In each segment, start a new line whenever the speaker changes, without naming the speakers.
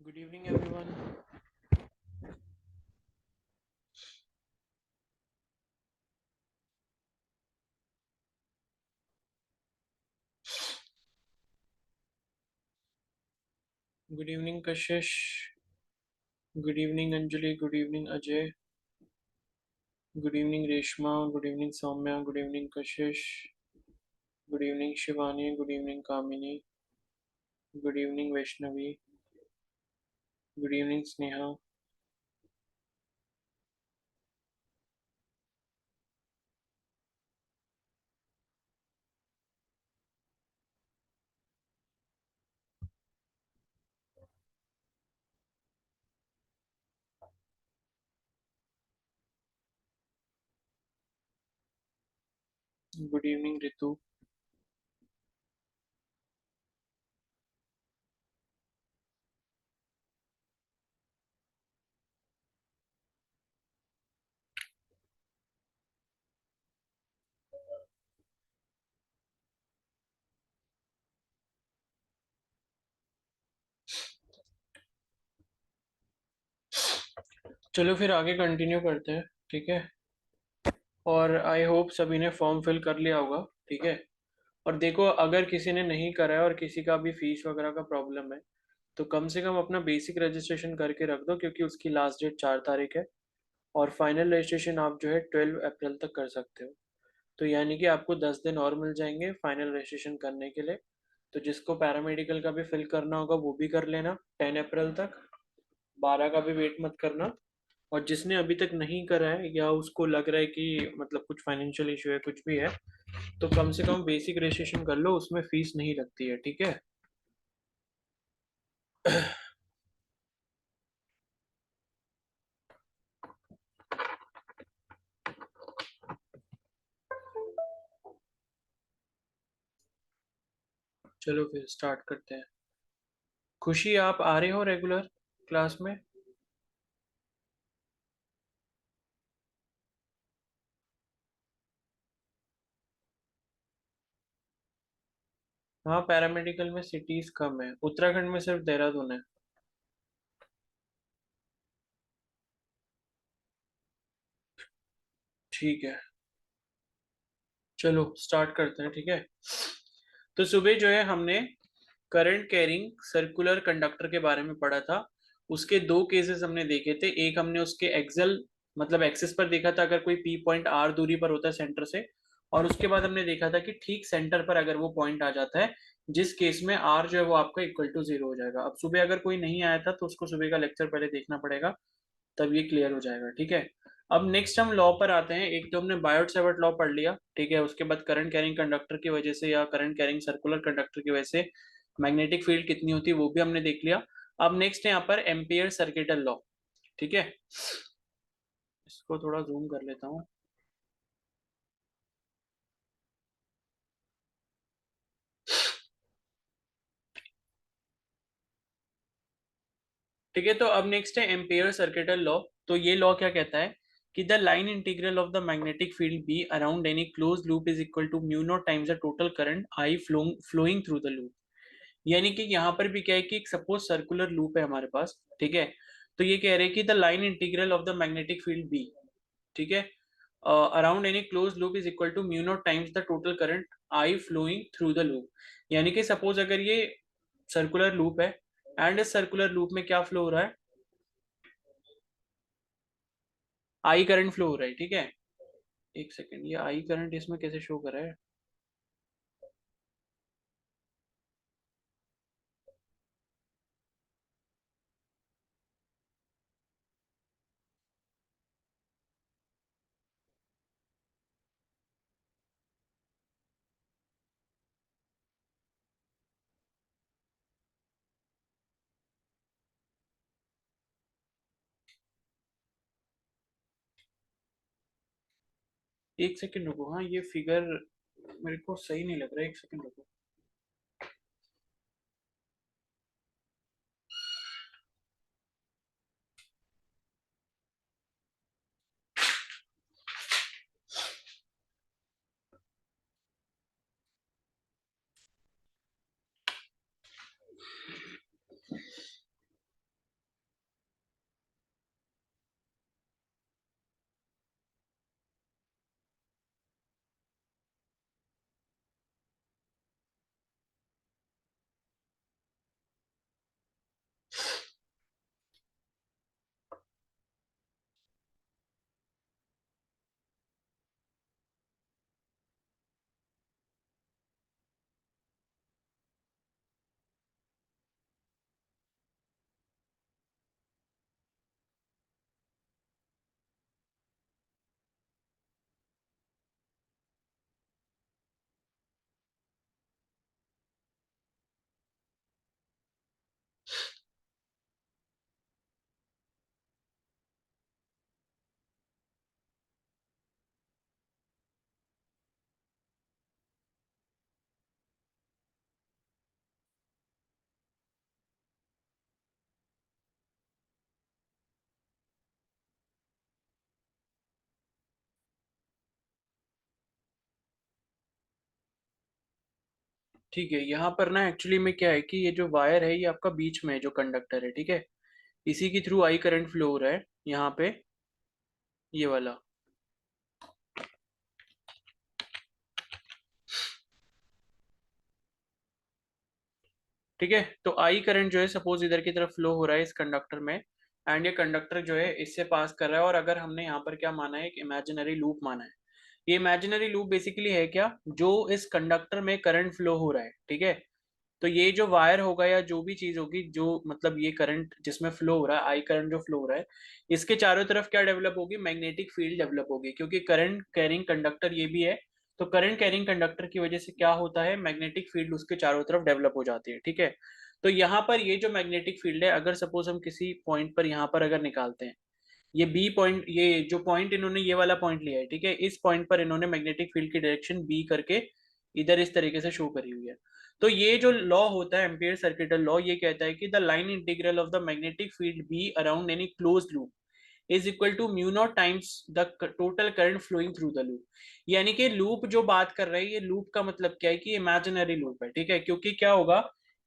Good evening, everyone. Good evening, Kashish. Good evening, Anjali. Good evening, Ajay. Good evening, Reshma. Good evening, Soumya. Good evening, Kashish. Good evening, Shivani. Good evening, Kamini. Good evening, Vaishnavi. Good evening, Sneha. Good evening, Ritu. चलो फिर आगे continue करते हैं, ठीक है। और I hope सभी ने फॉर्म फिल कर लिया होगा, ठीक है। और देखो, अगर किसी ने नहीं करा है और किसी का भी फीस वगैरह का प्रॉब्लम है, तो कम से कम अपना बेसिक रजिस्ट्रेशन करके रख दो, क्योंकि उसकी लास्ट डेट 4 तारीख है। और फाइनल रजिस्ट्रेशन आप जो है 12 अप्रैल तक कर सकते हो। तो यानी कि आपको 10 दिन और मिल जाएंगे फाइनल रजिस्ट्रेशन करने के लिए। तो जिसको पैरामेडिकल का भी फिल करना होगा वो भी कर लेना 10 अप्रैल तक। 12 का भी वेट मत करना। और जिसने अभी तक नहीं करा है या उसको लग रहा है कि मतलब कुछ फाइनेंशियल इशू है, कुछ भी है, तो कम से कम बेसिक रजिस्ट्रेशन कर लो, उसमें फीस नहीं लगती है, ठीक है। चलो फिर स्टार्ट करते हैं। खुशी, आप आ रहे हो रेगुलर क्लास में? हाँ, पैरामेडिकल में सिटीज कम है, उत्तराखंड में सिर्फ देहरादून है। ठीक है, चलो स्टार्ट करते हैं, ठीक है। तो सुबह जो है हमने करंट कैरिंग सर्कुलर कंडक्टर के बारे में पढ़ा था। उसके दो केसेस हमने देखे थे। एक हमने उसके एक्सल मतलब एक्सिस पर देखा था, अगर कोई पी पॉइंट आर दूरी पर होता है सेंटर से। और उसके बाद हमने देखा था कि ठीक सेंटर पर अगर वो पॉइंट आ जाता है, जिस केस में आर जो है वो आपका इक्वल टू जीरो हो जाएगा। अब सुबह अगर कोई नहीं आया था तो उसको सुबह का लेक्चर पहले देखना पड़ेगा, तब ये क्लियर हो जाएगा, ठीक है। अब नेक्स्ट हम लॉ पर आते हैं। एक तो हमने बायोट सेवर्ट लॉ पढ़ लिया, ठीक है। उसके बाद करंट कैरिंग कंडक्टर की वजह से या करंट कैरिंग सर्कुलर कंडक्टर की वजह से मैग्नेटिक फील्ड कितनी होती है वो भी हमने देख लिया। अब नेक्स्ट है यहाँ पर एम्पियर सर्किटल लॉ, ठीक है। इसको थोड़ा जूम कर लेता हूँ। ठीक है, तो अब नेक्स्ट है एम्पियर सर्किटल लॉ। तो ये लॉ क्या कहता है कि the line integral of the magnetic field B around any close loop is equal to mu naught times the total current I flowing through the loop. यानी कि यहाँ पर भी क्या है कि एक सपोज सर्कुलर लूप है हमारे पास, ठीक है। तो ये कह रहे हैं कि the line integral of the magnetic field B, ठीक है, around any close loop is equal to mu naught times the total current I flowing through the loop. यानी कि सपोज अगर ये सर्कुलर लूप है, एंड इस सर्कुलर लूप में क्या फ्लो हो रहा है, आई करंट फ्लो हो रहा है, ठीक है। एक सेकेंड, ये आई करंट इसमें कैसे शो कर रहा है? एक सेकेंड रुको, हाँ ये फिगर मेरे को सही नहीं लग रहा है, एक सेकेंड रुको। ठीक है, यहाँ पर ना एक्चुअली में क्या है कि ये जो वायर है ये आपका बीच में है, जो कंडक्टर है, ठीक है, इसी के थ्रू आई करंट फ्लो हो रहा है यहाँ पे, ये वाला। ठीक है, तो आई करंट जो है सपोज इधर की तरफ फ्लो हो रहा है इस कंडक्टर में, एंड ये कंडक्टर जो है इससे पास कर रहा है, और अगर हमने यहाँ पर क्या माना है, एक इमेजिनरी लूप माना है। ये इमेजिनरी लूप बेसिकली है क्या, जो इस कंडक्टर में करंट फ्लो हो रहा है, ठीक है। तो ये जो वायर होगा या जो भी चीज होगी, जो मतलब ये करंट जिसमें फ्लो हो रहा है, आई करंट जो फ्लो हो रहा है, इसके चारों तरफ क्या डेवलप होगी, मैग्नेटिक फील्ड डेवलप होगी, क्योंकि करंट कैरिंग कंडक्टर ये भी है। तो करंट कैरिंग कंडक्टर की वजह से क्या होता है, मैग्नेटिक फील्ड उसके चारों तरफ डेवलप हो जाती है, ठीक है। तो यहाँ पर ये जो मैग्नेटिक फील्ड है, अगर सपोज हम किसी पॉइंट पर यहाँ पर अगर निकालते हैं, ये बी पॉइंट, ये जो पॉइंट इन्होंने ये वाला पॉइंट लिया है, ठीक है, इस पॉइंट पर इन्होंने मैग्नेटिक फील्ड की डायरेक्शन बी करके इधर इस तरीके से शो करी हुई है। तो ये जो लॉ होता है एम्पियर सर्किटल लॉ, ये कहता है कि the line integral of the magnetic field B around any close loop is equal to mu naught times the total current flowing through the loop. यानी कि लूप जो बात कर रहे हैं, ये लूप का मतलब क्या है कि इमेजिनरी लूप है, ठीक है, क्योंकि क्या होगा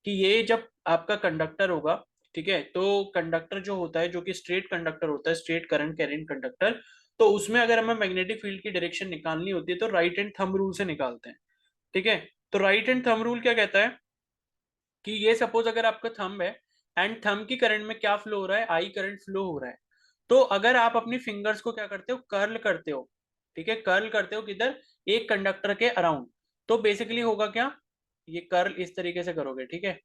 कि ये जब आपका कंडक्टर होगा, ठीक है, तो कंडक्टर जो होता है, जो कि स्ट्रेट कंडक्टर होता है, स्ट्रेट करंट कैरिंग कंडक्टर, तो उसमें अगर हमें मैग्नेटिक फील्ड की डायरेक्शन निकालनी होती है तो राइट हैंड थंब रूल से निकालते हैं, ठीक है। तो राइट हैंड थंब रूल क्या कहता है कि ये सपोज अगर आपका थंब है, एंड थंब की करंट में क्या फ्लो हो रहा है, आई करंट फ्लो हो रहा है। तो अगर आप अपनी फिंगर्स को क्या करते हो, कर्ल करते हो, ठीक है, कर्ल करते हो किधर, एक कंडक्टर के अराउंड, तो बेसिकली होगा क्या, ये कर्ल इस तरीके से करोगे, ठीक है।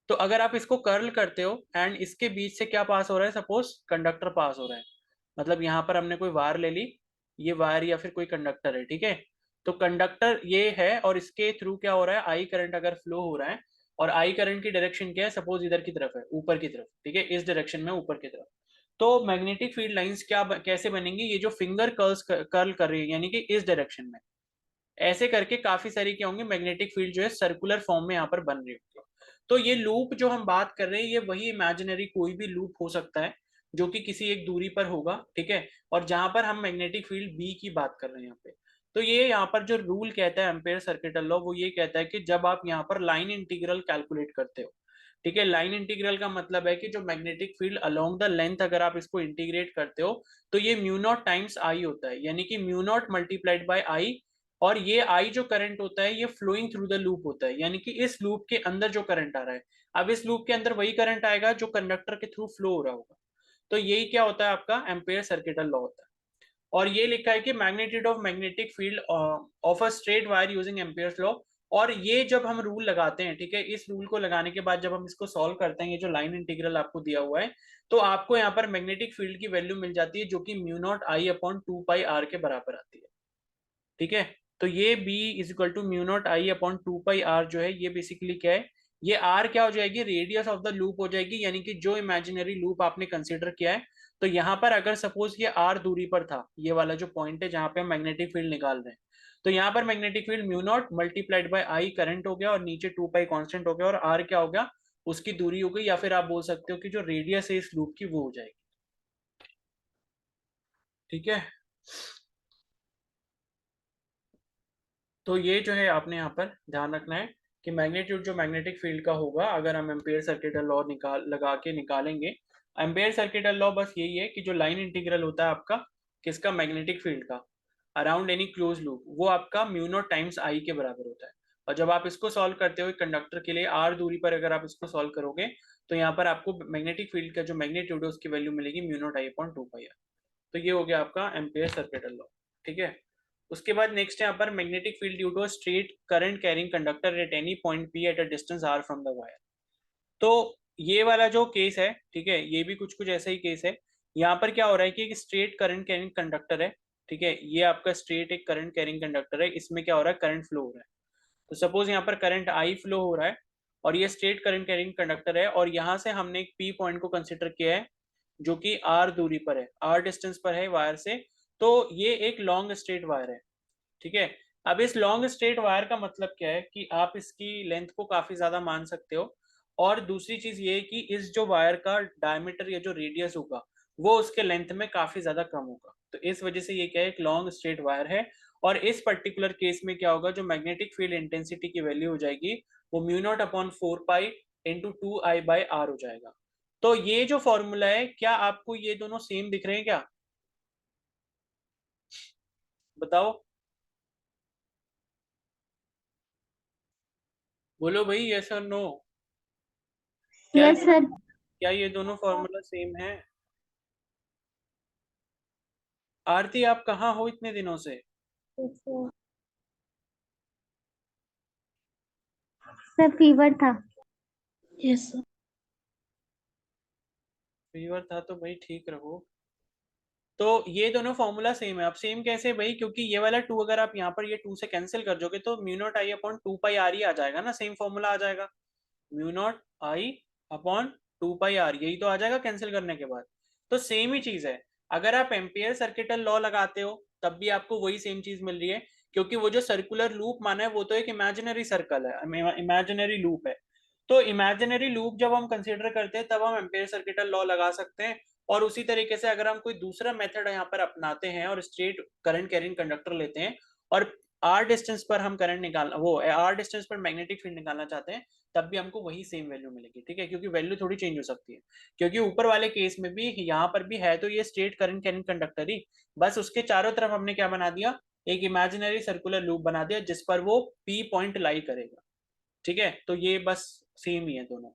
तो अगर आप इसको कर्ल करते हो एंड इसके बीच से क्या पास हो रहा है, सपोज कंडक्टर पास हो रहा है, मतलब यहाँ पर हमने कोई वायर ले ली, ये वायर या फिर कोई कंडक्टर है, ठीक है। तो कंडक्टर ये है और इसके थ्रू क्या हो रहा है, आई करंट अगर फ्लो हो रहा है, और आई करंट की डायरेक्शन क्या है, सपोज इधर की तरफ है, ऊपर की तरफ, ठीक है, इस डायरेक्शन में ऊपर की तरफ। तो मैग्नेटिक फील्ड लाइंस कैसे बनेंगी, ये जो फिंगर कर्ल्स कर्ल कर रही है यानी कि इस डायरेक्शन में, ऐसे करके काफी सारी क्या होंगी, मैग्नेटिक फील्ड जो है सर्कुलर फॉर्म में यहाँ पर बन रही होती है। तो ये लूप जो हम बात कर रहे हैं, ये वही इमेजिनरी कोई भी लूप हो सकता है जो कि किसी एक दूरी पर होगा, ठीक है, और जहां पर हम मैग्नेटिक फील्ड बी की बात कर रहे हैं यहाँ पे। तो ये यहाँ पर जो रूल कहता है एम्पेयर सर्किटल लॉ, वो ये कहता है कि जब आप यहाँ पर लाइन इंटीग्रल कैलकुलेट करते हो, ठीक है, लाइन इंटीग्रल का मतलब है कि जो magnetic field along the length अगर आप इसको इंटीग्रेट करते हो, तो ये म्यू नॉट टाइम्स आई होता है, यानी कि म्यू नॉट मल्टीप्लाइड बाय आई। और ये आई जो करंट होता है, ये फ्लोइंग थ्रू द लूप होता है, यानी कि इस लूप के अंदर जो करंट आ रहा है, अब इस लूप के अंदर वही करंट आएगा जो कंडक्टर के थ्रू फ्लो हो रहा होगा। तो यही क्या होता है, आपका एम्पेयर सर्किटल लॉ होता है। और ये लिखा है कि magnitude of magnetic field of a straight wire using Ampere's law. और ये जब हम रूल लगाते हैं, ठीक है, इस रूल को लगाने के बाद जब हम इसको सॉल्व करते हैं, ये जो लाइन इंटीग्रल आपको दिया हुआ है, तो आपको यहाँ पर मैग्नेटिक फील्ड की वैल्यू मिल जाती है, जो कि mu naught I upon 2 pi R के बराबर आती है, ठीक है। तो ये b is equal to mu naught I upon 2 pi R जो है, ये बेसिकली क्या है, ये r क्या हो जाएगी, रेडियस ऑफ द लूप हो जाएगी, यानी कि जो इमेजिनरी लूप आपने कंसीडर किया है। तो यहाँ पर अगर सपोज ये r दूरी पर था, ये वाला जो पॉइंट है जहाँ पे हम मैग्नेटिक फील्ड निकाल रहे हैं, तो यहाँ पर magnetic field mu naught multiplied by I current हो गया, और नीचे 2 पाई कॉन्स्टेंट हो गया, और r क्या हो गया, उसकी दूरी हो गई, या फिर आप बोल सकते हो कि जो रेडियस है इस लूप की वो हो जाएगी, ठीक है। तो ये जो है आपने यहाँ पर ध्यान रखना है कि मैग्नीट्यूड जो मैग्नेटिक फील्ड का होगा, अगर हम एम्पेयर सर्किटल लॉ लगा के निकालेंगे, एम्पेयर सर्किटल लॉ बस यही है कि जो लाइन इंटीग्रल होता है आपका, किसका, मैग्नेटिक फील्ड का, अराउंड एनी क्लोज लूप, वो आपका म्यू नॉट टाइम्स आई के बराबर होता है। और जब आप इसको सॉल्व करते हो कंडक्टर के लिए आर दूरी पर, अगर आप इसको सॉल्व करोगे, तो यहाँ पर आपको मैग्नेटिक फील्ड का जो मैग्नीट्यूड है उसकी वैल्यू मिलेगी mu naught I upon 2 pi R. तो ये हो गया आपका एम्पेयर सर्किटल लॉ, ठीक है। उसके बाद नेक्स्ट है यहाँ पर magnetic field due to straight current carrying conductor at any point P at a distance R from the wire. तो ये वाला जो केस है, ठीक है, ये भी कुछ कुछ ऐसा ही केस है। यहाँ पर क्या हो रहा है कि एक स्ट्रेट करंट कैरिंग कंडक्टर है, ठीक है, ये आपका स्ट्रेट एक करंट कैरिंग कंडक्टर है, इसमें क्या हो रहा है, करंट फ्लो हो रहा है। तो सपोज यहाँ पर करंट आई फ्लो हो रहा है, और ये स्ट्रेट करंट कैरिंग कंडक्टर है, और यहाँ से हमने एक पी पॉइंट को कंसिडर किया है, जो कि आर दूरी पर है, आर डिस्टेंस पर है वायर से। तो ये एक लॉन्ग स्ट्रेट वायर है, ठीक है। अब इस लॉन्ग स्ट्रेट वायर का मतलब क्या है कि आप इसकी लेंथ को काफी ज्यादा मान सकते हो, और दूसरी चीज ये है कि इस जो वायर का डायमीटर या जो रेडियस होगा, वो उसके लेंथ में काफी ज्यादा कम होगा, तो इस वजह से ये क्या है, एक लॉन्ग स्ट्रेट वायर है। और इस पर्टिकुलर केस में क्या होगा, जो मैग्नेटिक फील्ड इंटेंसिटी की वैल्यू हो जाएगी वो mu naught upon 4 pi into 2I/r हो जाएगा। तो ये जो फॉर्मूला है, क्या आपको ये दोनों सेम दिख रहे हैं क्या? बताओ, बोलो भाई, यस और नो। क्या
यस सर।
क्या ये दोनों फॉर्मूला सेम है? आरती, आप कहाँ हो इतने दिनों से?
सर फीवर था। Yes sir.
फीवर था तो भाई ठीक रहो। तो ये दोनों फॉर्मूला सेम है। अब सेम कैसे भाई? क्योंकि ये वाला 2 अगर आप यहाँ पर ये 2 से कैंसिल कर दोगे तो mu naught I upon 2 pi R ही आ जाएगा ना, सेम फॉर्मूला आ जाएगा। Mu naught I upon 2 pi R, यही तो आ जाएगा कैंसिल करने के बाद। तो सेम ही चीज है। अगर आप एम्पियर सर्किटल लॉ लगाते हो तब भी आपको वही सेम चीज मिल रही है, क्योंकि वो जो सर्कुलर लूप माना है वो तो एक इमेजिनरी सर्कल है, इमेजिनरी लूप है। तो इमेजिनरी लूप जब हम कंसिडर करते हैं तब हम एम्पियर सर्किटल लॉ लगा सकते हैं। और उसी तरीके से अगर हम कोई दूसरा मेथड यहाँ पर अपनाते हैं और स्ट्रेट करंट कैरिंग कंडक्टर लेते हैं और आर डिस्टेंस पर हम करंट निकालना, वो आर डिस्टेंस पर मैग्नेटिक फील्ड निकालना चाहते हैं, तब भी हमको वही सेम वैल्यू मिलेगी। ठीक है, क्योंकि वैल्यू थोड़ी चेंज हो सकती है। क्योंकि ऊपर वाले केस में भी यहाँ पर भी है तो ये स्ट्रेट करंट कैरिंग कंडक्टर ही, बस उसके चारों तरफ हमने क्या बना दिया, एक इमेजिनरी सर्कुलर लूप बना दिया जिस पर वो पी पॉइंट लाई करेगा। ठीक है, तो ये बस सेम ही है दोनों।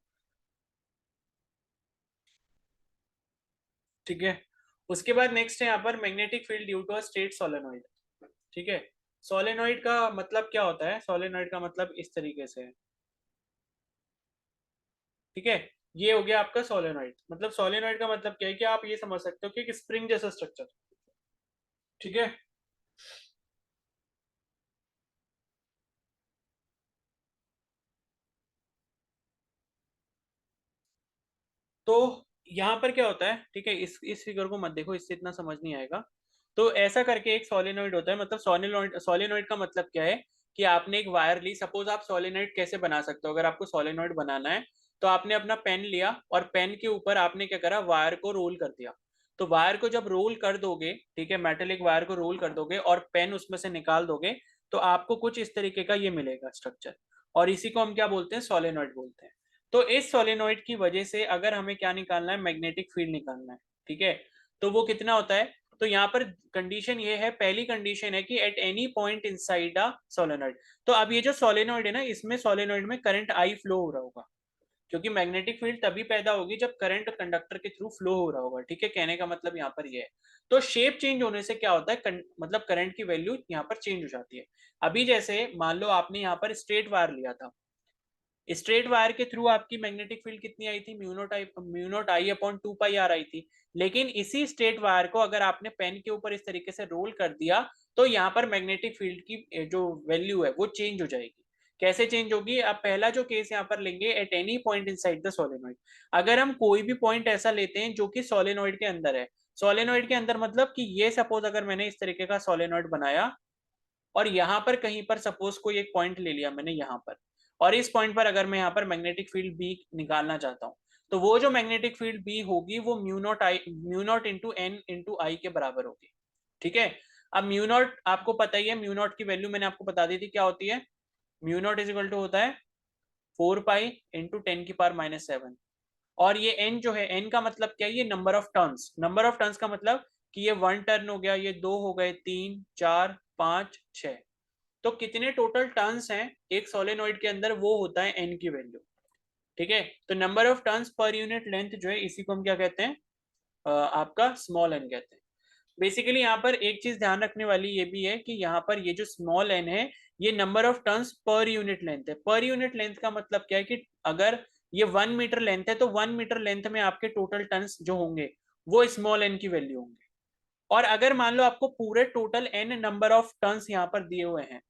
ठीक है, उसके बाद नेक्स्ट है यहाँ पर magnetic field due to a straight solenoid. ठीक है, सोलेनोइड का मतलब क्या होता है? सोलेनोइड का मतलब इस तरीके से है। ठीक है, ये हो गया आपका सोलेनोइड। मतलब सोलेनोइड का मतलब क्या है कि आप ये समझ सकते हो कि एक स्प्रिंग जैसा स्ट्रक्चर। ठीक है, तो यहाँ पर क्या होता है, ठीक है, इस फिगर को मत देखो, इससे इतना समझ नहीं आएगा। तो ऐसा करके एक सोलेनोइड होता है। मतलब सोलेनोइड, सोलेनोइड का मतलब क्या है कि आपने एक वायर ली। सपोज आप सोलेनोइड कैसे बना सकते हो, अगर आपको सोलेनोइड बनाना है तो आपने अपना पेन लिया और पेन के ऊपर आपने क्या करा, वायर को रोल कर दिया। तो वायर को जब रोल कर दोगे, ठीक है, मेटेलिक वायर को रोल कर दोगे और पेन उसमें से निकाल दोगे, तो आपको कुछ इस तरीके का ये मिलेगा स्ट्रक्चर। और इसी को हम क्या बोलते हैं, सोलेनोइड बोलते हैं। तो इस सोलेनोइड की वजह से अगर हमें क्या निकालना है, मैग्नेटिक फील्ड निकालना है। ठीक है, तो वो कितना होता है? तो यहाँ पर कंडीशन ये है, पहली कंडीशन है कि eight any point inside a solenoid. तो अब ये जो सोलेनोइड है ना, इसमें सोलेनोइड में करंट आई फ्लो हो रहा होगा, क्योंकि मैग्नेटिक फील्ड तभी पैदा होगी जब करंट कंडक्टर के थ्रू फ्लो हो रहा होगा। ठीक है, कहने का मतलब यहाँ पर ये है। तो शेप चेंज होने से क्या होता है, मतलब करंट की वैल्यू यहाँ पर चेंज हो जाती है। अभी जैसे मान लो आपने यहाँ पर स्ट्रेट वायर लिया था, स्ट्रेट वायर के थ्रू आपकी मैग्नेटिक फील्ड कितनी आई थी, mu naught I upon 2 pi are आई थी। लेकिन इसी स्ट्रेट वायर को अगर आपने पेन के ऊपर इस तरीके से रोल कर दिया तो यहाँ पर मैग्नेटिक फील्ड की जो वैल्यू है वो चेंज हो जाएगी। कैसे चेंज होगी? अब पहला जो केस यहाँ पर लेंगे, eight any point inside the solenoid. अगर हम कोई भी पॉइंट ऐसा लेते हैं जो कि सोलेनोइड के अंदर है, सोलेनोइड के अंदर मतलब कि ये सपोज अगर मैंने इस तरीके का सोलेनोइड बनाया और यहाँ पर कहीं पर सपोज कोई एक पॉइंट ले लिया मैंने यहाँ पर, और इस पॉइंट पर अगर मैं यहाँ पर मैग्नेटिक फील्ड बी निकालना चाहता हूँ, तो वो जो मैग्नेटिक फील्ड बी होगी वो mu naught into N into I के बराबर होगी। ठीक है, अब म्यू नॉट आपको पता ही है, म्यू नॉट की वैल्यू मैंने आपको बता दी थी क्या होती है। Mu naught is equal to होता है 4 पाई इंटू 10⁻⁷। और ये एन जो है, एन का मतलब क्या है, ये number of turns. Number of turns का मतलब कि ये 1 टर्न हो गया, ये 2 हो गए, 3 4 5 6। तो कितने टोटल टर्न्स हैं एक सोलेनोइड के अंदर, वो होता है एन की वैल्यू। ठीक है, तो number of turns per unit length जो है, इसी को हम क्या कहते हैं, आपका स्मॉल एन कहते हैं। बेसिकली यहाँ पर एक चीज ध्यान रखने वाली ये भी है कि यहाँ पर ये जो स्मॉल एन है, ये number of turns per unit length है। पर यूनिट लेंथ का मतलब क्या है कि अगर ये 1 मीटर लेंथ है तो 1 मीटर लेंथ में आपके टोटल टर्न्स जो होंगे वो स्मॉल एन की वैल्यू होंगे। और अगर मान लो आपको पूरे total N number of turns यहाँ पर दिए हुए हैं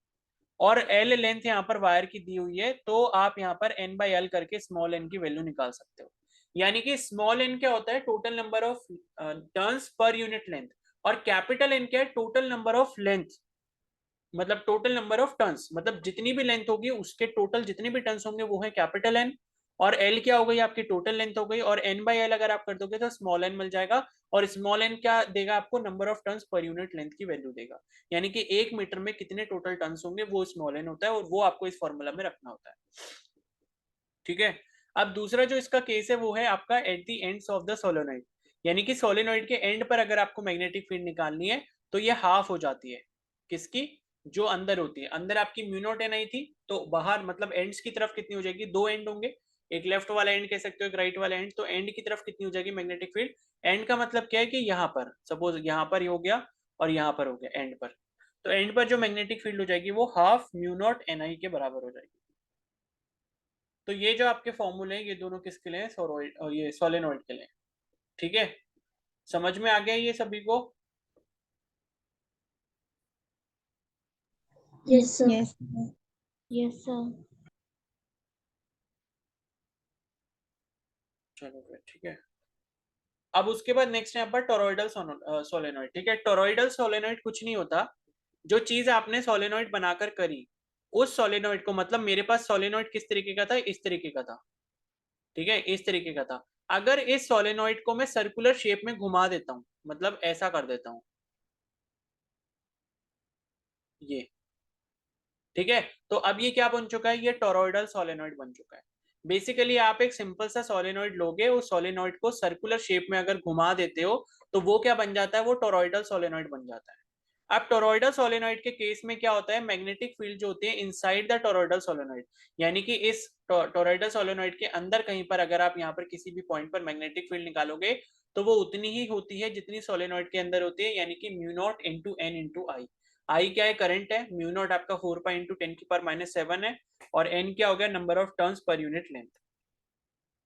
और एल लेंथ यहाँ पर वायर की दी हुई है, तो आप यहाँ पर एन बाई एल करके स्मॉल एन की वैल्यू निकाल सकते हो। यानी कि स्मॉल एन क्या होता है, total number of turns per unit length, और कैपिटल एन क्या है, टोटल नंबर ऑफ लेंथ, मतलब टोटल नंबर ऑफ टर्न्स, मतलब जितनी भी लेंथ होगी उसके टोटल जितने भी टर्न्स होंगे वो है कैपिटल एन। और एल क्या हो गई, आपकी टोटल लेंथ हो गई, और एन बाई एल अगर आप कर दोगे तो स्मॉल एन मिल जाएगा। और स्मॉल एन क्या देगा आपको, number of turns per unit length की वैल्यू देगा, यानी कि 1 मीटर में कितने टोटल टर्न्स होंगे वो स्मॉल एन होता है, और वो आपको इस फॉर्मूला में रखना होता है। ठीक है, अब दूसरा जो इसका केस है वो है आपका at the ends of the solenoid, यानी कि सोलेनोइड के एंड पर अगर आपको मैग्नेटिक फील्ड निकालनी है तो ये हाफ हो जाती है, किसकी, जो अंदर होती है, अंदर आपकी म्यू नॉट एन आई थी, तो बाहर मतलब एंड्स की तरफ कितनी हो जाएगी, दो एंड होंगे, एक लेफ्ट वाला एंड कह सकते हो, एक राइट वाला एंड, तो एंड की तरफ कितनी हो जाएगी मैग्नेटिक फील्ड, एंड का मतलब क्या है कि यहाँ पर सपोज यहाँ पर ही हो गया और यहाँ पर हो गया एंड पर, तो एंड पर जो मैग्नेटिक फील्ड हो जाएगी वो हाफ म्यू नॉट एन आई के बराबर हो जाएगी। तो ये जो आपके फॉर्मूले हैं ये दोनों किसके लिए, ये सोलेनोइड के लिए। ठीक है, समझ में आ गया ये सभी को?
Yes sir.
Yes.
Yes sir.
चलो फिर ठीक है। अब उसके बाद नेक्स्ट है यहाँ पर टोरॉइडल सोलेनोइड। ठीक है, टोरॉइडल सोलेनोइड कुछ नहीं होता, जो चीज आपने सोलेनोइड बनाकर करी उस सोलेनोइड को, मतलब मेरे पास सोलेनोइड किस तरीके का था, इस तरीके का था, ठीक है, इस तरीके का था, अगर इस सोलेनोइड को मैं सर्कुलर शेप में घुमा देता हूं, मतलब ऐसा कर देता हूं ये, ठीक है, तो अब ये क्या बन चुका है, ये टोरॉइडल सोलेनोइड बन चुका है। बेसिकली आप एक सिंपल सा सोलेनोइड लोगे, उस सोलेनोइड को सर्कुलर शेप में अगर घुमा देते हो तो वो क्या बन जाता है, वो टोरॉइडल सोलेनोइड बन जाता है। अब टोरॉइडल सोलेनोइड के केस में क्या होता है, मैग्नेटिक फील्ड जो होती है इनसाइड द टोरॉइडल सोलेनोइड, यानी कि इस टोरॉइडल सोलेनोइड के अंदर कहीं पर अगर आप यहाँ पर किसी भी पॉइंट पर मैग्नेटिक फील्ड निकालोगे तो वो उतनी ही होती है जितनी सोलेनोइड के अंदर होती है, यानी कि mu naught into N into I. I क्या है, करंट है, म्यू नॉट आपका 4 पाई इंटू 10⁻⁷ है, और एन क्या हो गया, number of turns per unit length.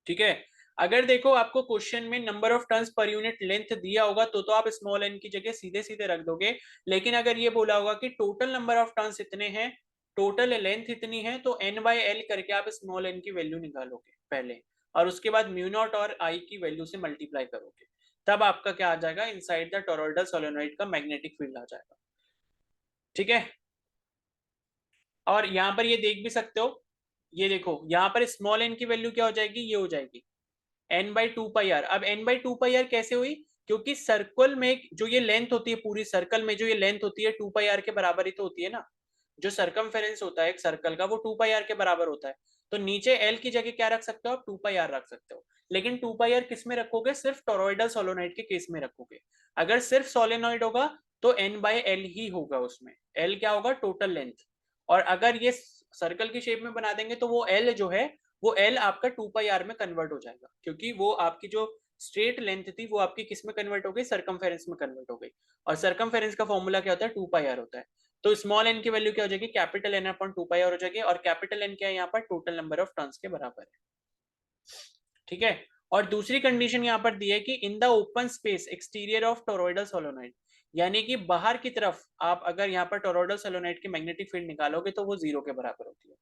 ठीक है, अगर देखो आपको क्वेश्चन में number of turns per unit length दिया होगा तो आप स्मॉल एन की जगह सीधे सीधे रख दोगे, लेकिन अगर ये बोला होगा कि टोटल नंबर ऑफ टर्न्स इतने हैं, टोटल लेंथ इतनी है, तो एन बाई एल करके आप स्मॉल एन की वैल्यू निकालोगे पहले, और उसके बाद म्यू नॉट और आई की वैल्यू से मल्टीप्लाई करोगे, तब आपका क्या आ जाएगा, इनसाइड द टोरॉइडल सोलेनोइड का मैग्नेटिक फील्ड आ जाएगा। ठीक है, और यहाँ पर ये देख भी सकते हो, ये देखो यहाँ पर स्मॉल एन की वैल्यू क्या हो जाएगी, ये हो जाएगी N by two pi R. अब N by two pi R कैसे हुई, क्योंकि सर्कल में जो ये लेंथ होती है, पूरी सर्कल में जो ये लेंथ होती है 2 पाई आर के बराबर ही तो होती है ना, जो सरकमफेरेंस होता है एक सर्कल का वो 2 पाई आर के बराबर होता है, तो नीचे एल की जगह क्या रख सकते हो आप, 2 पाई आर रख सकते हो, लेकिन 2 पाई आर किस में रखोगे, सिर्फ टोरॉइडल सोलेनोइड के केस में रखोगे। अगर सिर्फ सोलेनोइड होगा तो एन बाई एल ही होगा, उसमें एल क्या होगा, टोटल लेंथ, और अगर ये सर्कल की शेप में बना देंगे तो वो एल जो है वो एल आपका 2 पाई आर में कन्वर्ट हो जाएगा, क्योंकि वो आपकी जो स्ट्रेट लेंथ थी वो आपकी किस में कन्वर्ट हो गई, सरकमफेरेंस में कन्वर्ट हो गई, और सरकमफेरेंस का फॉर्मूला क्या होता है, 2 पाई आर होता है। तो स्मॉल एन की वैल्यू क्या हो जाएगी, capital N upon 2 pi R हो जाएगी, और कैपिटल एन क्या है यहाँ पर, टोटल नंबर ऑफ टर्न्स के बराबर है। ठीक है, और दूसरी कंडीशन यहाँ पर दी है कि in the open space exterior of toroidal solenoid, यानी कि बाहर की तरफ आप अगर यहाँ पर टोरॉइडल सोलेनोइड की मैग्नेटिक फील्ड निकालोगे तो वो 0 के बराबर होती है,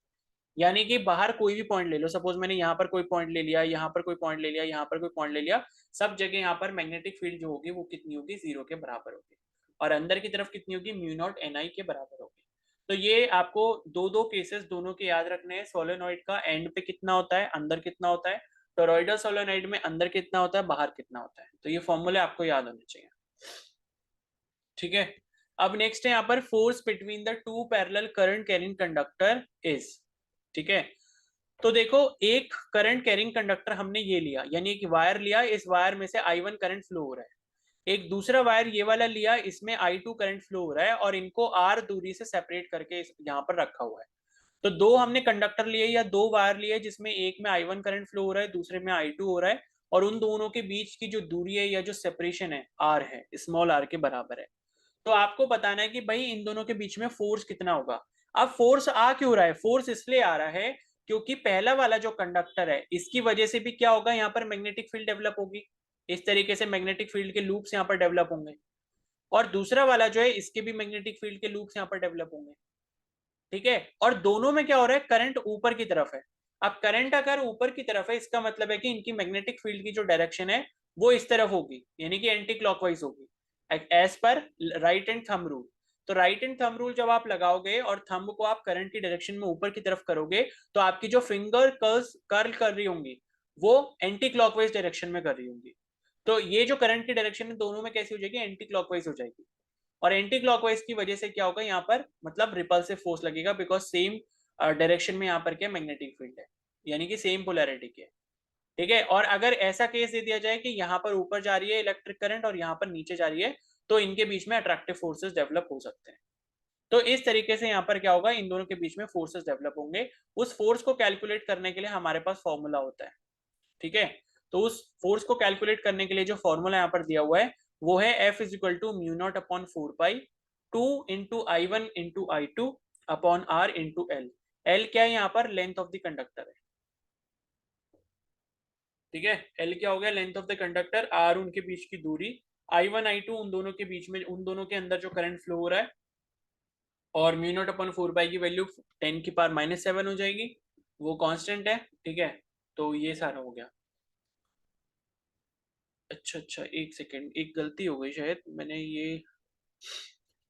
यानी कि बाहर कोई भी पॉइंट ले लो, सपोज मैंने यहाँ पर कोई पॉइंट ले लिया, यहाँ पर कोई पॉइंट ले लिया, यहाँ पर कोई पॉइंट ले लिया, सब जगह यहाँ पर मैग्नेटिक फील्ड जो होगी वो कितनी होगी, 0 के बराबर होगी, और अंदर की तरफ कितनी होगी, म्यू नॉट एन आई के बराबर होगी। तो ये आपको दो दो केसेस दोनों के याद रखने हैं, सोलेनोइड का एंड पे कितना होता है, अंदर कितना होता है, टोरॉइडल सोलेनोइड में अंदर कितना होता है, बाहर कितना होता है, तो ये फॉर्मूले आपको याद होने चाहिए। ठीक है, अब नेक्स्ट है यहाँ पर force between the two parallel current carrying conductor is. ठीक है, तो देखो एक करंट कैरिंग कंडक्टर हमने ये लिया, यानी एक वायर लिया, इस वायर में से I1 करंट फ्लो हो रहा है, एक दूसरा वायर ये वाला लिया, इसमें I2 करंट फ्लो हो रहा है, और इनको R दूरी से सेपरेट करके यहाँ पर रखा हुआ है। तो दो हमने कंडक्टर लिए या दो वायर लिए, जिसमें एक में I1 करंट फ्लो हो रहा है, दूसरे में I2 हो रहा है, और उन दोनों के बीच की जो दूरी है या जो सेपरेशन है R है, स्मॉल r के बराबर है। तो आपको बताना है कि भाई इन दोनों के बीच में फोर्स कितना होगा। अब फोर्स आ क्यों रहा है, फोर्स इसलिए आ रहा है क्योंकि पहला वाला जो कंडक्टर है इसकी वजह से भी क्या होगा, यहाँ पर मैग्नेटिक फील्ड डेवलप होगी, इस तरीके से मैग्नेटिक फील्ड के लूप्स यहाँ पर डेवलप होंगे, और दूसरा वाला जो है इसके भी मैग्नेटिक फील्ड के लूप्स यहाँ पर डेवलप होंगे। ठीक है, और दोनों में क्या हो रहा है, करंट ऊपर की तरफ है। अब करंट अगर ऊपर की तरफ है इसका मतलब है कि इनकी मैग्नेटिक फील्ड की जो डायरेक्शन है वो इस तरफ होगी, यानी कि एंटी क्लॉकवाइज होगी, as per right hand thumb rule. तो राइट एंड थंब रूल जब आप लगाओगे और थंब को आप करंट की डायरेक्शन में ऊपर की तरफ करोगे तो आपकी जो फिंगर कर्ल कर रही होंगी वो एंटी क्लॉकवाइज डायरेक्शन में कर रही होंगी। तो ये जो करंट की डायरेक्शन है दोनों में कैसी हो जाएगी, एंटी क्लॉकवाइज हो जाएगी। और एंटी क्लॉकवाइज की वजह से क्या होगा, यहाँ पर मतलब रिपल्सिव फोर्स लगेगा, बिकॉज सेम डायरेक्शन में यहाँ पर क्या मैग्नेटिक फील्ड है, यानी कि सेम पोलैरिटी की है। ठीक है, और अगर ऐसा केस दे दिया जाए कि यहाँ पर ऊपर जा रही है इलेक्ट्रिक करंट और यहाँ पर नीचे जा रही है, तो इनके बीच में अट्रैक्टिव फोर्सेस डेवलप हो सकते हैं। तो इस तरीके से यहाँ पर क्या होगा, इन दोनों के बीच में फोर्सेस डेवलप होंगे। उस फोर्स को कैलकुलेट करने के लिए हमारे पास फॉर्मूला होता है। ठीक है, तो उस फोर्स को कैलकुलेट करने के लिए जो फॉर्मूला यहाँ पर दिया हुआ है वो है F is equal to mu naught upon 4 pi 2 into I1 into I2 upon R into L। L क्या है यहाँ पर, लेंथ ऑफ द कंडक्टर है। ठीक है, L क्या हो गया, length of the conductor, R उनके बीच की दूरी, I1 I2 उन दोनों के बीच में, उन दोनों के अंदर जो करंट फ्लो हो रहा है, और म्यू नॉट अपॉन 4 पाई की वैल्यू 10 की पावर -7 हो जाएगी, वो कांस्टेंट है। ठीक है, तो ये सारा हो गया। अच्छा अच्छा, एक सेकेंड, एक गलती हो गई शायद, मैंने ये,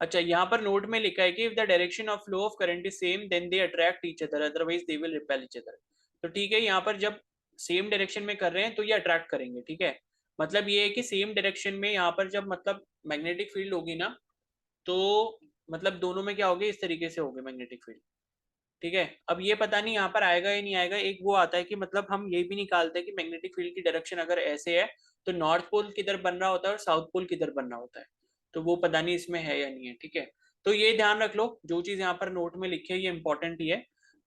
अच्छा यहाँ पर नोट में लिखा है कि if the direction of flow of current is same then they attract each other otherwise they will repel each other. तो ठीक है, यहाँ पर जब सेम डायरेक्शन में कर रहे हैं तो ये अट्रैक्ट करेंगे। ठीक है, मतलब ये है कि सेम डायरेक्शन में यहाँ पर जब मतलब मैग्नेटिक फील्ड होगी ना, तो मतलब दोनों में क्या होगी, इस तरीके से होगी मैग्नेटिक फील्ड। ठीक है, अब ये पता नहीं यहाँ पर आएगा या नहीं आएगा। एक वो आता है कि मतलब हम ये भी निकालते हैं कि मैग्नेटिक फील्ड की डायरेक्शन अगर ऐसे है तो नॉर्थ पोल किधर बन रहा होता है और साउथ पोल किधर बन रहा होता है, तो वो पता नहीं इसमें है या नहीं है। ठीक है, तो ये ध्यान रख लो, जो चीज यहाँ पर नोट में लिखी है ये इंपॉर्टेंट ही है।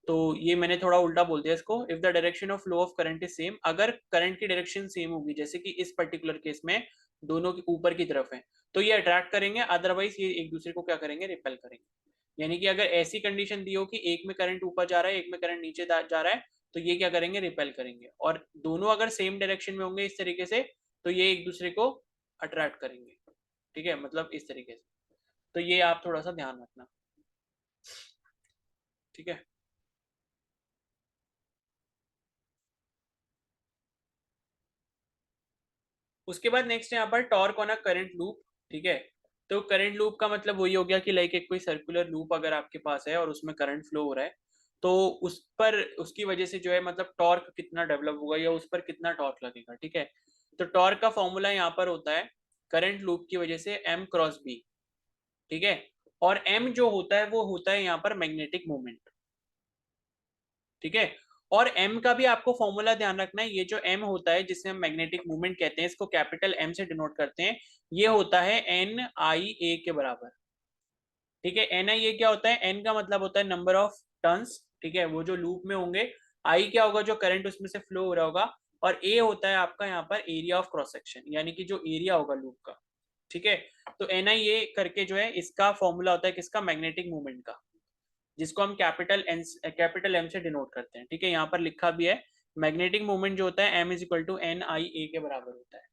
तो ये मैंने थोड़ा उल्टा बोल दिया इसको, if the direction of flow of current is same, अगर करंट की डायरेक्शन सेम होगी, जैसे कि इस पर्टिकुलर केस में दोनों के ऊपर की तरफ है, तो ये अट्रैक्ट करेंगे, अदरवाइज ये एक दूसरे को क्या करेंगे, रिपेल करेंगे। यानी कि अगर ऐसी कंडीशन दी हो कि एक में करंट ऊपर जा रहा है एक में करंट नीचे जा रहा है, तो ये क्या करेंगे, रिपेल करेंगे। और दोनों अगर सेम डायरेक्शन में होंगे इस तरीके से, तो ये एक दूसरे को अट्रैक्ट करेंगे। ठीक है, मतलब इस तरीके से। तो ये आप थोड़ा सा ध्यान रखना। ठीक है, उसके बाद नेक्स्ट यहाँ पर torque on a current loop. ठीक है, तो करंट लूप का मतलब वही हो गया कि लाइक एक कोई सर्कुलर लूप अगर आपके पास है और उसमें करंट फ्लो हो रहा है, तो उस पर उसकी वजह से जो है मतलब टॉर्क कितना डेवलप होगा या उस पर कितना टॉर्क लगेगा। ठीक है, तो टॉर्क का फॉर्मूला यहाँ पर होता है करंट लूप की वजह से M क्रॉस B। ठीक है, और M जो होता है वो होता है यहाँ पर मैग्नेटिक मोमेंट। ठीक है, और M का भी आपको फॉर्मूला ध्यान रखना है, ये जो M होता है जिसे हम मैग्नेटिक मूवमेंट कहते हैं, इसको कैपिटल M से डिनोट करते हैं, ये होता है NIA के बराबर। ठीक है, NIA क्या होता है, N का मतलब होता है नंबर ऑफ टर्न्स। ठीक है, वो जो लूप में होंगे, I क्या होगा, जो करंट उसमें से फ्लो हो रहा होगा, और A होता है आपका यहाँ पर एरिया ऑफ क्रॉस सेक्शन, यानी कि जो एरिया होगा लूप का। ठीक है, तो NIA करके जो है इसका फॉर्मूला होता है किसका, मैग्नेटिक मूवमेंट का, जिसको हम कैपिटल एम से डिनोट करते हैं। ठीक है, यहाँ पर लिखा भी है मैग्नेटिक मूवमेंट जो होता है M is equal to NIA के बराबर होता है।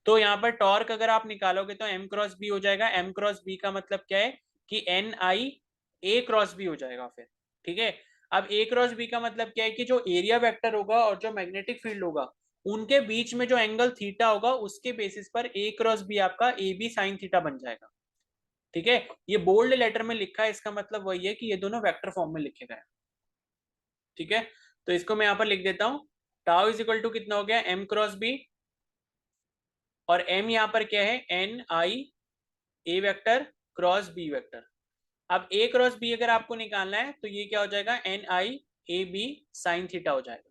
तो यहाँ पर टॉर्क अगर आप निकालोगे तो M क्रॉस B हो जाएगा। M क्रॉस B का मतलब क्या है कि NIA क्रॉस B हो जाएगा फिर। ठीक है, अब A क्रॉस B का मतलब क्या है कि जो एरिया वेक्टर होगा और जो मैग्नेटिक फील्ड होगा उनके बीच में जो एंगल थीटा होगा उसके बेसिस पर A क्रॉस B आपका AB साइन थीटा बन जाएगा। ठीक है, ये बोल्ड लेटर में लिखा है, इसका मतलब वही है कि ये दोनों वेक्टर फॉर्म में लिखे गए। ठीक है, तो इसको मैं यहाँ पर लिख देता हूं, टाउ इज इक्वल टू कितना हो गया, M क्रॉस B, और M यहाँ पर क्या है, NIA vector cross B vector. अब A क्रॉस B अगर आपको निकालना है तो ये क्या हो जाएगा, NIAB साइन थीटा हो जाएगा,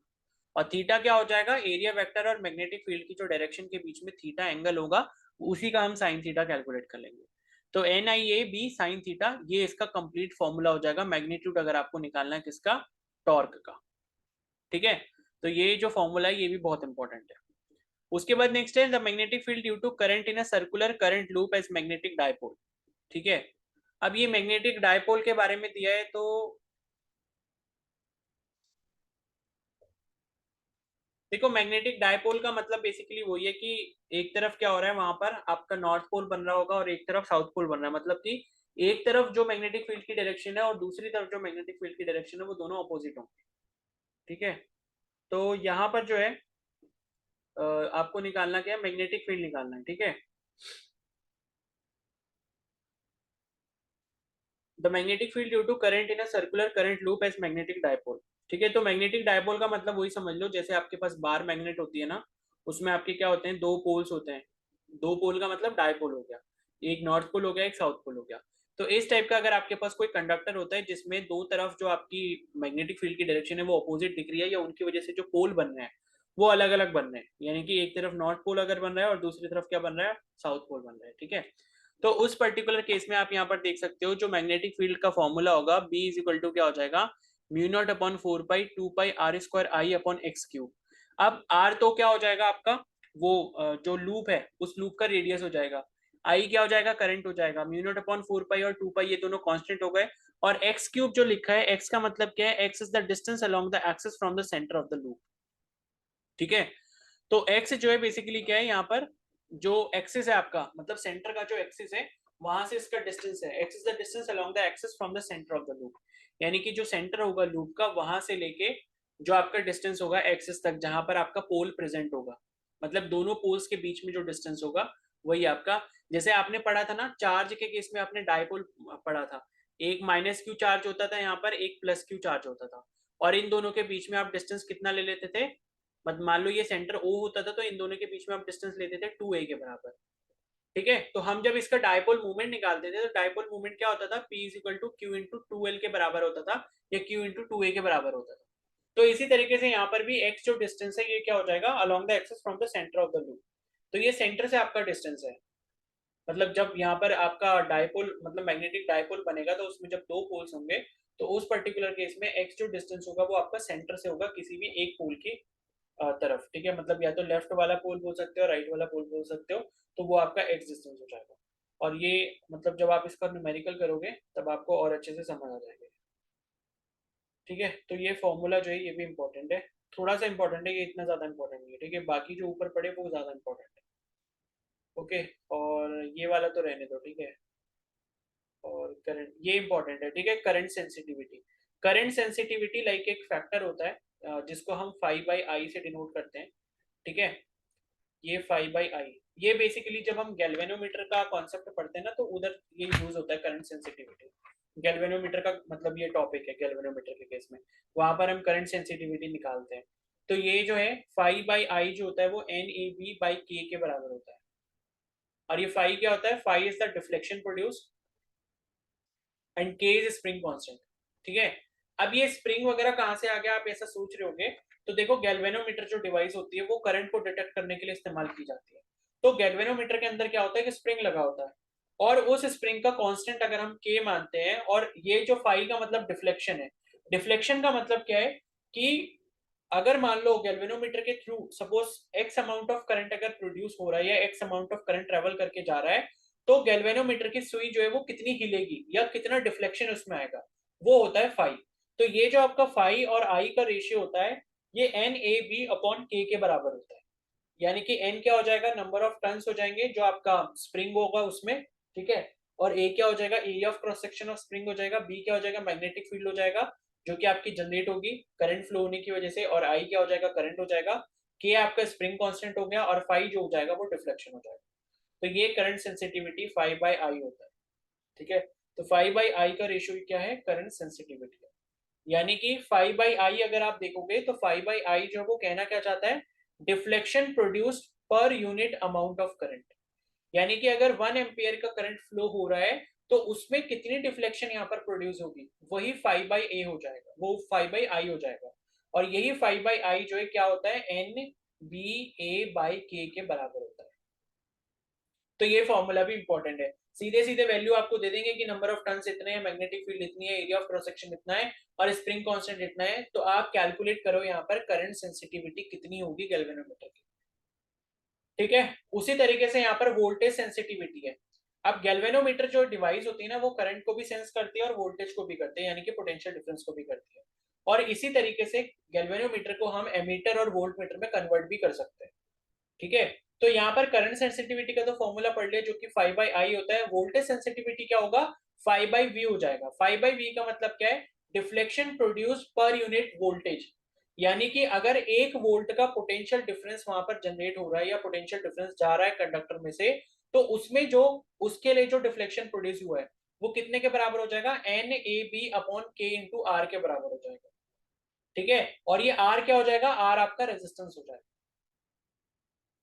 और थीटा क्या हो जाएगा, एरिया वेक्टर और मैग्नेटिक फील्ड की जो डायरेक्शन के बीच में थीटा एंगल होगा उसी का हम साइन थीटा कैलकुलेट कर लेंगे। तो NIAB साइन थीटा, ये इसका कंप्लीट फॉर्मूला हो जाएगा मैग्नीट्यूड अगर आपको निकालना है किसका, टॉर्क का। ठीक है, तो ये जो फॉर्मूला है ये भी बहुत इंपॉर्टेंट है। उसके बाद नेक्स्ट है the magnetic field due to current in a circular current loop as magnetic dipole. ठीक है, अब ये मैग्नेटिक डायपोल के बारे में दिया है, तो देखो मैग्नेटिक डायपोल का मतलब बेसिकली वही है कि एक तरफ क्या हो रहा है, वहां पर आपका नॉर्थ पोल बन रहा होगा और एक तरफ साउथ पोल बन रहा है, मतलब कि एक तरफ जो मैग्नेटिक फील्ड की डायरेक्शन है और दूसरी तरफ जो मैग्नेटिक फील्ड की डायरेक्शन है वो दोनों अपोजिट होंगे। ठीक है, तो यहाँ पर जो है आपको निकालना क्या है, मैग्नेटिक फील्ड निकालना है। ठीक है, the magnetic field due to current in a circular current loop as magnetic dipole. ठीक है, तो मैग्नेटिक डायपोल का मतलब वही समझ लो, जैसे आपके पास बार मैग्नेट होती है ना, उसमें आपके क्या होते हैं, दो पोल्स होते हैं। दो पोल का मतलब डायपोल हो गया, एक नॉर्थ पोल हो गया, एक साउथ पोल हो गया। तो इस टाइप का अगर आपके पास कोई कंडक्टर होता है जिसमें दो तरफ जो आपकी मैग्नेटिक फील्ड की डायरेक्शन है वो अपोजिट दिख रही है, या उनकी वजह से जो पोल बन रहे हैं वो अलग अलग बन रहे हैं, यानी कि एक तरफ नॉर्थ पोल अगर बन रहा है और दूसरी तरफ क्या बन रहा है, साउथ पोल बन रहा है, ठीक है। तो उस पर्टिकुलर केस में आप यहाँ पर देख सकते हो जो मैग्नेटिक फील्ड का फॉर्मूला होगा, बी इज इक्वल टू क्या हो जाएगा, mu naught upon 4 pi 2 pi R square I upon x cube. अब आर तो क्या हो जाएगा आपका, वो जो लूप है उस लूप का रेडियस हो जाएगा, आई क्या हो जाएगा, करंट हो जाएगा, म्यू नॉट अपॉन 4 पाई और 2 पाई ये दोनों कांस्टेंट हो गए, और एक्स क्यूब जो लिखा है, एक्स का मतलब क्या है, x is the distance along the axis from the centre of the loop, ठीक है। तो एक्स जो है बेसिकली क्या है, यहाँ पर जो एक्सिस है आपका, मतलब सेंटर का जो एक्सिस है वहां से इसका डिस्टेंस है, x is the distance along the axis from the centre of the loop, यानी कि जो सेंटर होगा लूप का वहां से लेके जो आपका डिस्टेंस होगा एक्सिस तक जहां पर आपका पोल प्रेजेंट होगा, मतलब दोनों पोल्स के बीच में जो डिस्टेंस होगा वही आपका, जैसे आपने पढ़ा था ना चार्ज के केस में, आपने डायपोल पढ़ा था, एक माइनस क्यू चार्ज होता था यहाँ पर, एक प्लस क्यू चार्ज होता था, और इन दोनों के बीच में आप डिस्टेंस कितना ले लेते थे, मतलब मान लो ये सेंटर ओ होता था तो इन दोनों के बीच में आप डिस्टेंस लेते थे 2a के बराबर, ठीक है। तो हम जब इसका डायपोल मूवमेंट निकालते थे तो डायपोल मूवमेंट क्या होता था, P is equal to Q into two L के बराबर होता था, या Q इंटू टू ए के बराबर होता था। तो इसी तरीके से यहाँ पर भी x जो डिस्टेंस है ये क्या हो जाएगा, along the axis from the centre of the loop, तो ये सेंटर से आपका डिस्टेंस है, मतलब जब यहाँ पर आपका डायपोल मतलब मैग्नेटिक डायपोल बनेगा तो उसमें जब दो पोल्स होंगे तो उस पर्टिकुलर केस में x जो डिस्टेंस होगा वो आपका सेंटर से होगा किसी भी एक पोल की तरफ, ठीक है, मतलब या तो लेफ्ट वाला पोल बोल सकते हो, राइट वाला पोल बोल सकते हो, तो वो आपका एक्स डिस्टेंस हो जाएगा। और ये मतलब जब आप इसका न्यूमेरिकल करोगे तब आपको और अच्छे से समझ आ जाएगा, ठीक है। तो ये फॉर्मूला जो है ये भी इंपॉर्टेंट है, थोड़ा सा इंपॉर्टेंट है, ये इतना ज्यादा इंपॉर्टेंट नहीं है, ठीक है, बाकी जो ऊपर पड़े वो ज्यादा इंपॉर्टेंट है, ओके। और ये वाला तो रहने दो, ठीक है। और करंट ये इंपॉर्टेंट है, ठीक है, current sensitivity, current sensitivity like एक फैक्टर होता है जिसको हम 5/I से डिनोट करते हैं, ठीक है। ये 5/I, ये बेसिकली जब हम गैल्वेनोमीटर का कॉन्सेप्ट पढ़ते हैं ना तो उधर ये यूज होता है करंट सेंसिटिविटी, गैल्वेनोमीटर का मतलब ये टॉपिक है गैल्वेनोमीटर के केस में, वहां पर हम करंट सेंसिटिविटी निकालते हैं। तो ये जो है 5/I जो होता है वो NAB/K के बराबर होता है, और ये फाइव क्या होता है, five is the deflection produce and K is spring constant, ठीक है। अब ये स्प्रिंग वगैरह कहाँ से आ गया आप ऐसा सोच रहे होगे, तो देखो गैल्वेनोमीटर जो डिवाइस होती है वो करंट को डिटेक्ट करने के लिए इस्तेमाल की जाती है, तो गैल्वेनोमीटर के अंदर क्या होता है कि स्प्रिंग लगा होता है, और उस स्प्रिंग का कांस्टेंट अगर हम K मानते हैं, और ये जो फाई का मतलब डिफ्लेक्शन है, डिफ्लेक्शन का मतलब क्या है कि अगर मान लो गैल्वेनोमीटर के through suppose x amount of current अगर प्रोड्यूस हो रहा है या x amount of current travel करके जा रहा है, तो गैल्वेनोमीटर की सुई जो है वो कितनी हिलेगी या कितना डिफ्लेक्शन उसमें आएगा, वो होता है फाई। तो ये जो आपका फाई और आई का रेशियो होता है ये NAB/K के बराबर होता है, यानी कि N क्या हो जाएगा, नंबर ऑफ टर्न्स हो जाएंगे जो आपका स्प्रिंग होगा उसमें, ठीक है, और A क्या हो जाएगा, area of cross section of spring हो जाएगा, B क्या हो जाएगा, मैग्नेटिक फील्ड हो जाएगा जो कि आपकी जनरेट होगी करंट फ्लो होने की वजह से, और I क्या हो जाएगा, करंट हो जाएगा, K आपका स्प्रिंग कांस्टेंट हो गया, और फाई जो हो जाएगा वो डिफ्लेक्शन हो जाएगा। तो ये करंट सेंसिटिविटी 5/I होता है, ठीक है। तो 5/I का रेशियो क्या है, करंट सेंसिटिविटी है, यानी कि 5/I अगर आप देखोगे तो 5/I जो वो कहना क्या चाहता है, deflection produced per unit amount of current, यानी कि अगर 1 एम्पियर का करंट फ्लो हो रहा है तो उसमें कितनी डिफ्लेक्शन यहाँ पर प्रोड्यूस होगी, वही 5/A हो जाएगा, वो 5/I हो जाएगा, और यही 5/I जो है क्या होता है, NBA/K के बराबर होता है। तो ये फॉर्मूला भी इंपॉर्टेंट है, सीधे सीधे वैल्यू आपको दे देंगे कि नंबर ऑफ टर्न्स इतने हैं, मैग्नेटिक फील्ड इतनी है, एरिया ऑफ क्रॉस सेक्शन इतना है, और स्प्रिंग कांस्टेंट इतना है, तो आप कैलकुलेट करो यहाँ पर करंट सेंसिटिविटी कितनी होगी गैल्वेनोमीटर की, ठीक है। उसी तरीके से यहाँ पर वोल्टेज सेंसिटिविटी है। अब गैल्वेनोमीटर जो डिवाइस होती है ना वो करंट को भी सेंस करती है और वोल्टेज को भी करती है, यानी कि पोटेंशियल डिफरेंस को भी करती है, और इसी तरीके से गैल्वेनोमीटर को हम एमीटर और वोल्टमीटर में कन्वर्ट भी कर सकते हैं, ठीक है। तो यहाँ पर करंट सेंसिटिविटी का तो फॉर्मूला पढ़ लिया जो कि 5/I होता है, वोल्टेज सेंसिटिविटी क्या होगा, 5/V हो जाएगा। 5/V का मतलब क्या है, deflection produce per unit voltage, यानी कि अगर 1 वोल्ट का पोटेंशियल डिफरेंस वहां पर जनरेट हो रहा है या पोटेंशियल डिफरेंस जा रहा है कंडक्टर में से, तो उसमें जो उसके लिए जो डिफ्लेक्शन प्रोड्यूस हुआ है वो कितने के बराबर हो जाएगा, NAB/K इंटू आर के बराबर हो जाएगा, ठीक है। और ये आर क्या हो जाएगा, आर आपका रेजिस्टेंस हो जाएगा,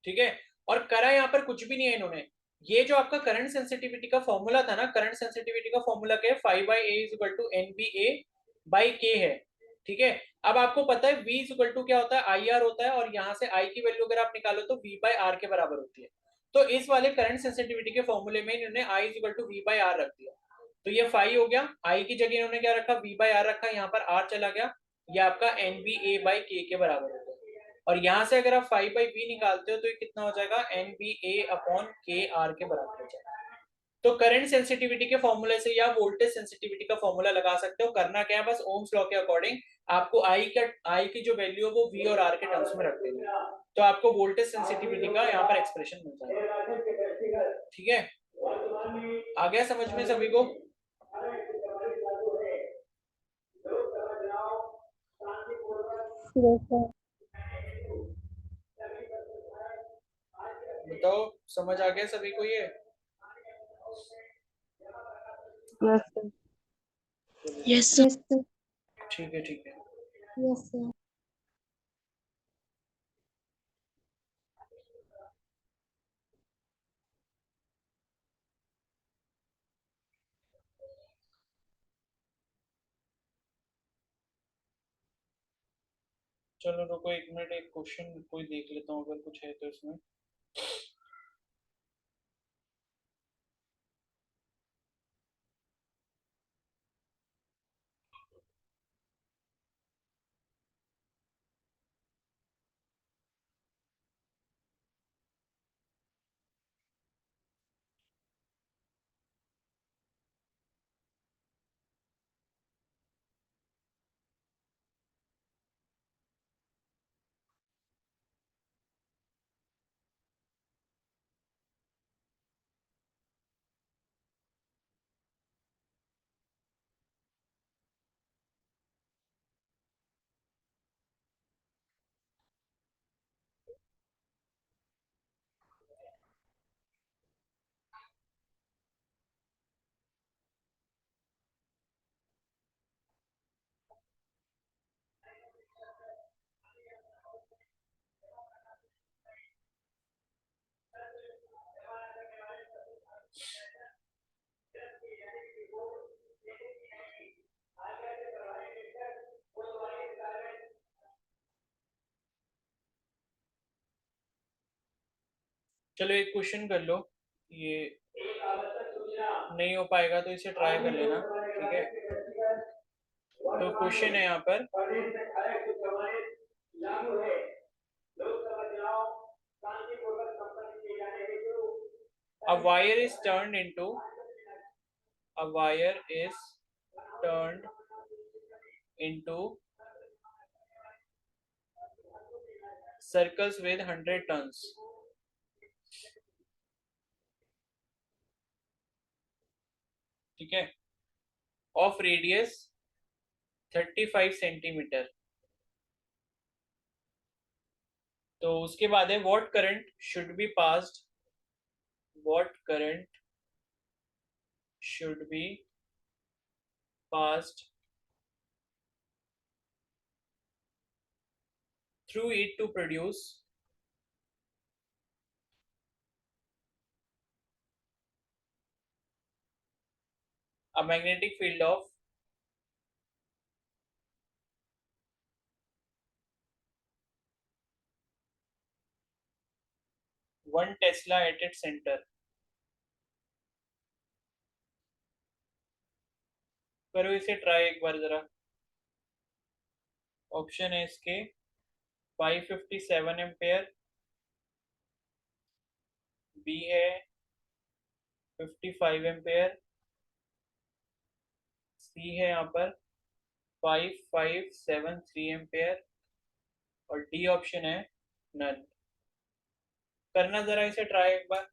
ठीक है। और करा यहाँ पर कुछ भी नहीं है इन्होंने। ये जो आपका करंट सेंसिटिविटी का फॉर्मूला था ना, करंट सेंसिटिविटी का फॉर्मूला क्या है, 5/A = NBA/K है, ठीक है। अब आपको पता है V क्या होता है, IR होता है, और यहाँ से I की वैल्यू अगर आप निकालो तो V/R के बराबर होती है। तो इस वाले करंट सेंसिटिविटी के फॉर्मूले में इन्होंने I V/R रख दिया, तो ये 5 हो गया। I की जगह इन्होंने क्या रखा, V/R रखा, यहाँ पर R चला गया, ये आपका NBA/K के बराबर हो गया। और यहाँ से अगर आप 5/V निकालते हो तो ये कितना हो जाएगा, NBA/KR के बराबर हो जाएगा। तो करंट सेंसिटिविटी के फॉर्मूले से या वोल्टेज सेंसिटिविटी का फॉर्मूला लगा सकते हो। करना क्या है, बस ओम्स लॉ के अकॉर्डिंग आपको आई की जो वैल्यू है वो V और R के टर्म्स में रख देनी है, तो आपको वोल्टेज सेंसिटिविटी का यहाँ पर एक्सप्रेशन मिल जाएगा, ठीक है। आ गया समझ में सभी को?
Yes, sir.
बताओ, समझ आ गया सभी को ये?
Yes, sir.
Yes, sir.
Yes, sir.
ठीक है, ठीक है।
Yes, sir.
चलो रुको एक मिनट, एक क्वेश्चन कोई देख लेता हूँ अगर कुछ है तो इसमें। चलो एक क्वेश्चन कर लो, ये नहीं हो पाएगा तो इसे ट्राई कर लेना, ठीक है। तो क्वेश्चन है यहाँ पर, a wire is turned into a wire is turned into circles with 100 turns, ठीक है, of radius 35 सेंटीमीटर। तो उसके बाद है what current should be passed, what current should be passed through it to produce a magnetic field of 1 Tesla at its center। करो इसे try एक बार जरा। ऑप्शन है इसके 557 एम्पेयर, बी है 55 एम्पेयर, सी है यहाँ पर 5573 एम्पेयर, और डी ऑप्शन है नन। करना जरा इसे ट्राई एक बार।